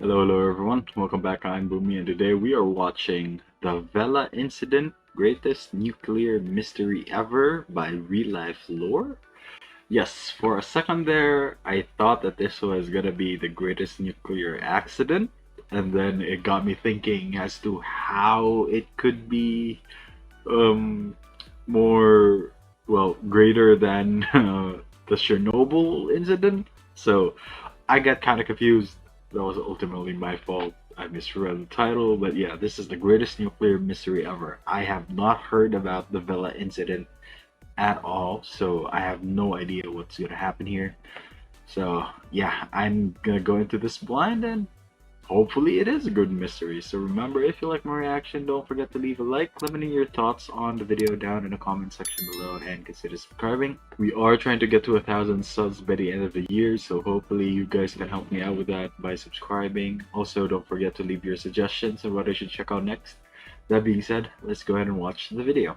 Hello everyone. Welcome back. I'm Bumi, and today we are watching the Vela Incident, Greatest Nuclear Mystery Ever by RealLifeLore. Yes, for a second there, I thought that this was gonna be the greatest nuclear accident, and then it got me thinking as to how it could be um more greater than the Chernobyl incident. So I got kind of confused. That was ultimately my fault. I misread the title, but yeah, this is the greatest nuclear mystery ever. I have not heard about the Vela incident at all, so I have no idea what's gonna happen here. So yeah, I'm gonna go into this blind, and hopefully it is a good mystery. So remember, if you like my reaction, don't forget to leave a like, let me know your thoughts on the video down in the comment section below, and consider subscribing. We are trying to get to 1,000 subs by the end of the year, so hopefully you guys can help me out with that by subscribing. Also, don't forget to leave your suggestions on what I should check out next. That being said, let's go ahead and watch the video.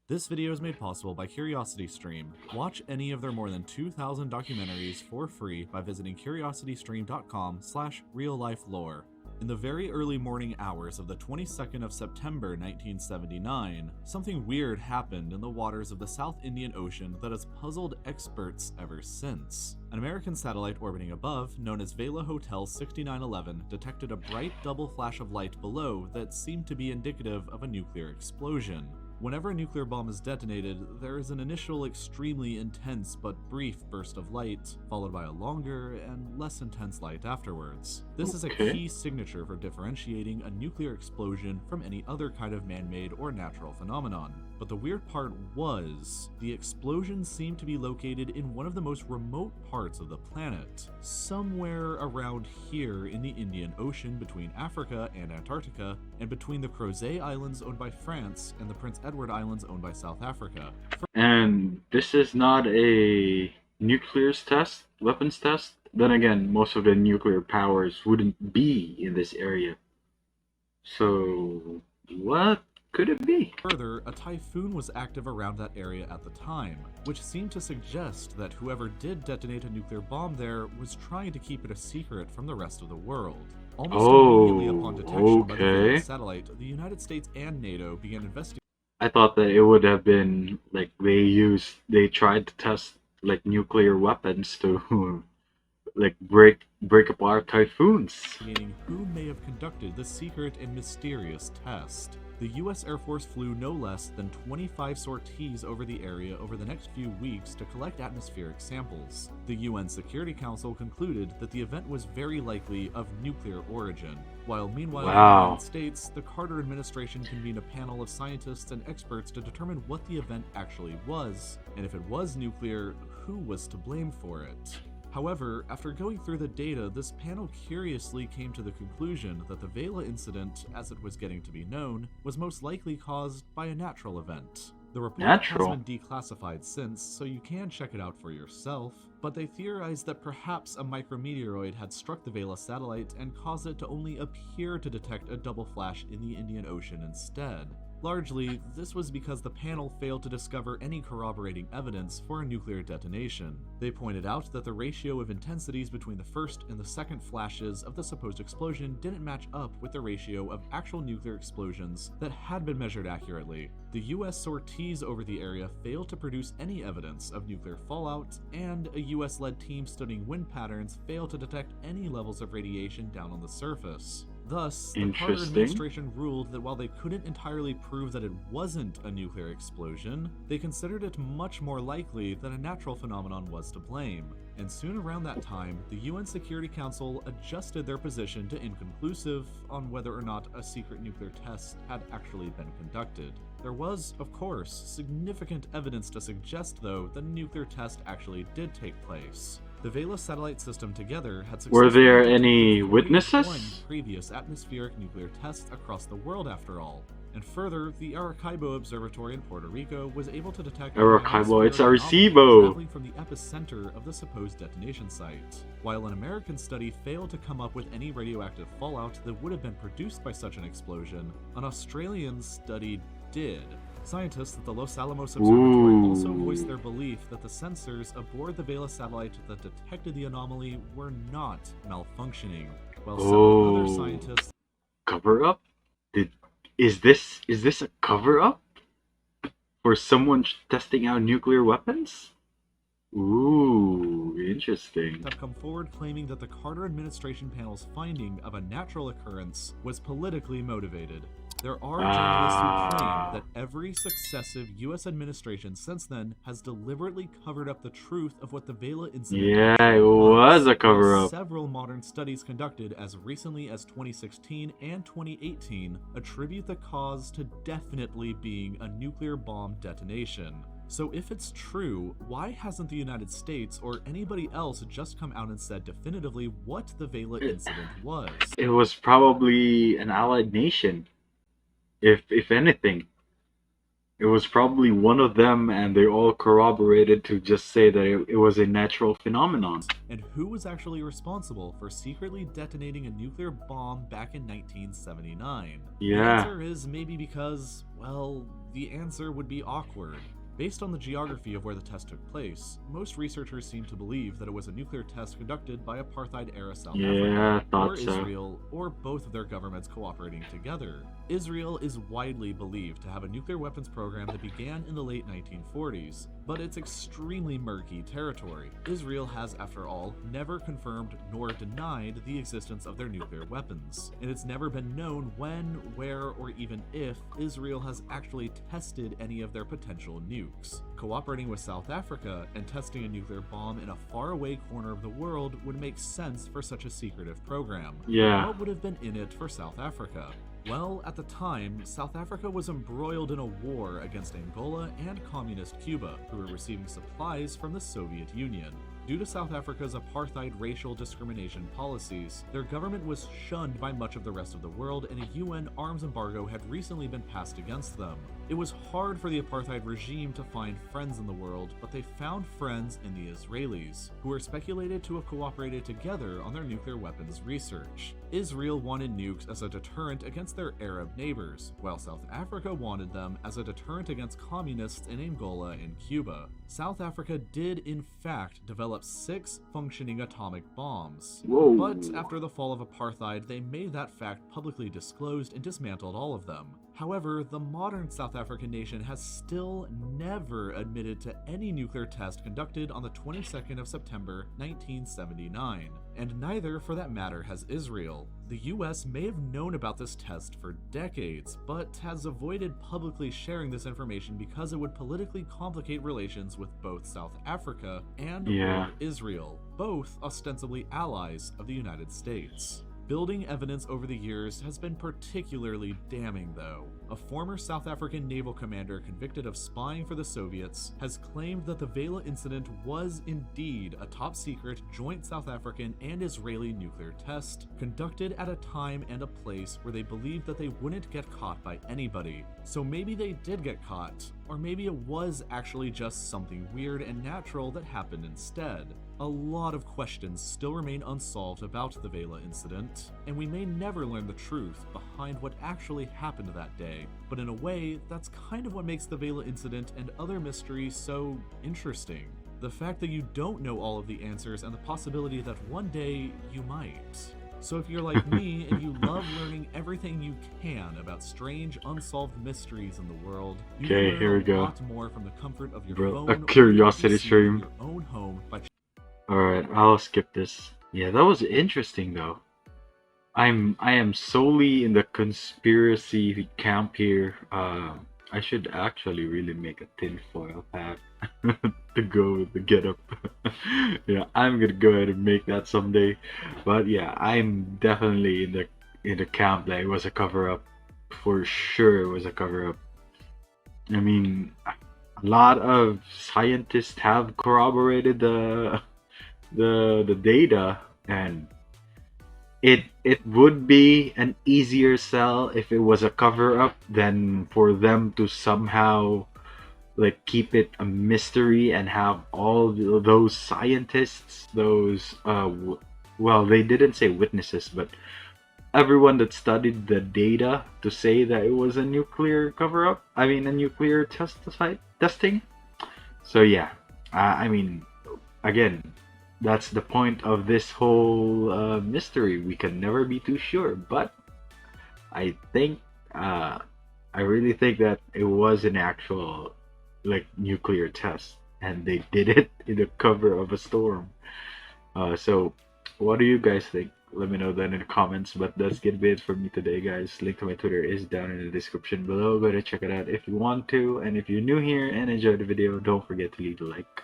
This video is made possible by CuriosityStream. Watch any of their more than 2,000 documentaries for free by visiting curiositystream.com/reallifelore. In the very early morning hours of the 22nd of September 1979, something weird happened in the waters of the South Indian Ocean that has puzzled experts ever since. An American satellite orbiting above, known as Vela Hotel 6911, detected a bright double flash of light below that seemed to be indicative of a nuclear explosion. Whenever a nuclear bomb is detonated, there is an initial extremely intense but brief burst of light, followed by a longer and less intense light afterwards. This is a key signature for differentiating a nuclear explosion from any other kind of man-made or natural phenomenon. But the weird part was, the explosion seemed to be located in one of the most remote parts of the planet, somewhere around here in the Indian Ocean between Africa and Antarctica, and between the Crozet Islands owned by France and the Prince Edward Islands owned by South Africa. And this is not a nuclear test, weapons test. Then again, most of the nuclear powers wouldn't be in this area. So, what could it be? Further, a typhoon was active around that area at the time, which seemed to suggest that whoever did detonate a nuclear bomb there was trying to keep it a secret from the rest of the world. Almost immediately upon detection by the Vela satellite, the United States and NATO began investigating. I thought that it would have been like they tried to test like nuclear weapons to like break apart typhoons. Who may have conducted the secret and mysterious test. The U.S. Air Force flew no less than 25 sorties over the area over the next few weeks to collect atmospheric samples. The UN Security Council concluded that the event was very likely of nuclear origin, while meanwhile in the United States, the Carter administration convened a panel of scientists and experts to determine what the event actually was, and if it was nuclear, who was to blame for it. However, after going through the data, this panel curiously came to the conclusion that the Vela incident, as it was getting to be known, was most likely caused by a natural event. The report has been declassified since, so you can check it out for yourself, but they theorized that perhaps a micrometeoroid had struck the Vela satellite and caused it to only appear to detect a double flash in the Indian Ocean instead. Largely, this was because the panel failed to discover any corroborating evidence for a nuclear detonation. They pointed out that the ratio of intensities between the first and the second flashes of the supposed explosion didn't match up with the ratio of actual nuclear explosions that had been measured accurately. The US sorties over the area failed to produce any evidence of nuclear fallout, and a US-led team studying wind patterns failed to detect any levels of radiation down on the surface. Thus, the Carter administration ruled that while they couldn't entirely prove that it wasn't a nuclear explosion, they considered it much more likely that a natural phenomenon was to blame. And soon around that time, the UN Security Council adjusted their position to inconclusive on whether or not a secret nuclear test had actually been conducted. There was, of course, significant evidence to suggest, though, that a nuclear test actually did take place. The Vela satellite system together had successfully. Were there any witnesses? Previous atmospheric nuclear tests across the world, after all. And further, the Arecibo Observatory in Puerto Rico was able to detect Arecibo, it's Arecibo traveling from the epicenter of the supposed detonation site. While an American study failed to come up with any radioactive fallout that would have been produced by such an explosion, an Australian study did. Scientists at the Los Alamos Observatory also voiced their belief that the sensors aboard the Vela satellite that detected the anomaly were not malfunctioning. while several other Oh, scientists cover up? Did is this a cover up for someone testing out nuclear weapons? Ooh, interesting. have come forward claiming that the Carter administration panel's finding of a natural occurrence was politically motivated. There are journalists who claim that every successive US administration since then has deliberately covered up the truth of what the Vela incident Yeah, actually it was a while cover up. several modern studies conducted as recently as 2016 and 2018 attribute the cause to definitely being a nuclear bomb detonation. So if it's true, why hasn't the United States or anybody else just come out and said definitively what the Vela incident was? It was probably an allied nation, if anything. It was probably one of them, and they all corroborated to just say that it was a natural phenomenon. And who was actually responsible for secretly detonating a nuclear bomb back in 1979? The Yeah. answer is maybe because, well, the answer would be awkward. Based on the geography of where the test took place, most researchers seem to believe that it was a nuclear test conducted by apartheid-era South Yeah, Africa, thought or so. Israel, or both of their governments cooperating together. Israel is widely believed to have a nuclear weapons program that began in the late 1940s, but it's extremely murky territory. Israel has, after all, never confirmed nor denied the existence of their nuclear weapons, and it's never been known when, where, or even if Israel has actually tested any of their potential nukes. Cooperating with South Africa and testing a nuclear bomb in a faraway corner of the world would make sense for such a secretive program. Yeah. What would have been in it for South Africa? Well, at the time, South Africa was embroiled in a war against Angola and communist Cuba, who were receiving supplies from the Soviet Union. Due to South Africa's apartheid racial discrimination policies, their government was shunned by much of the rest of the world, and a UN arms embargo had recently been passed against them. It was hard for the apartheid regime to find friends in the world, but they found friends in the Israelis, who were speculated to have cooperated together on their nuclear weapons research. Israel wanted nukes as a deterrent against their Arab neighbors, while South Africa wanted them as a deterrent against communists in Angola and Cuba. South Africa did in fact develop 6 functioning atomic bombs. Whoa. But after the fall of apartheid, they made that fact publicly disclosed and dismantled all of them. However, the modern South African nation has still never admitted to any nuclear test conducted on the 22nd of September 1979, and neither, for that matter, has Israel. The US may have known about this test for decades, but has avoided publicly sharing this information because it would politically complicate relations with both South Africa and or Israel, both ostensibly allies of the United States. Building evidence over the years has been particularly damning, though. A former South African naval commander convicted of spying for the Soviets has claimed that the Vela incident was indeed a top-secret joint South African and Israeli nuclear test, conducted at a time and a place where they believed that they wouldn't get caught by anybody. So maybe they did get caught, or maybe it was actually just something weird and natural that happened instead. A lot of questions still remain unsolved about the Vela incident, and we may never learn the truth behind what actually happened that day, but in a way, that's kind of what makes the Vela incident and other mysteries so interesting. The fact that you don't know all of the answers and the possibility that one day you might. So if you're like me and you love learning everything you can about strange, unsolved mysteries in the world, you Okay, can here we learn a go. lot more from the comfort of your Bro, phone a or curiosity PC stream. in your own home by Alright, I'll skip this. Yeah, that was interesting though. I am solely in the conspiracy camp here. I should actually really make a tinfoil hat to go with the getup. Yeah, I'm gonna go ahead and make that someday. But yeah, I'm definitely in the camp that it was a cover up. For sure, it was a cover up. I mean, a lot of scientists have corroborated the data, and it would be an easier sell if it was a cover up than for them to somehow like keep it a mystery and have all those scientists, those well, they didn't say witnesses, but everyone that studied the data to say that it was a nuclear cover up. I mean, a nuclear testing. So yeah, I mean, again, that's the point of this whole mystery. We can never be too sure, but I think uh, I really think that it was an actual like nuclear test, and they did it in the cover of a storm. So, what do you guys think? Let me know that in the comments. But that's gonna be it for me today, guys. Link to my Twitter is down in the description below. Go to check it out if you want to. And if you're new here and enjoyed the video, don't forget to leave a like.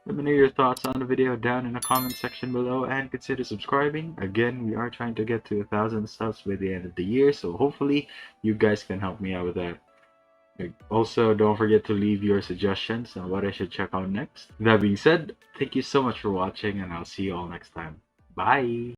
Let me know your thoughts on the video down in the comment section below, and consider subscribing. Again, we are trying to get to 1,000 subs by the end of the year, so hopefully you guys can help me out with that. Also, don't forget to leave your suggestions on what I should check out next. That being said, thank you so much for watching, and I'll see you all next time. Bye!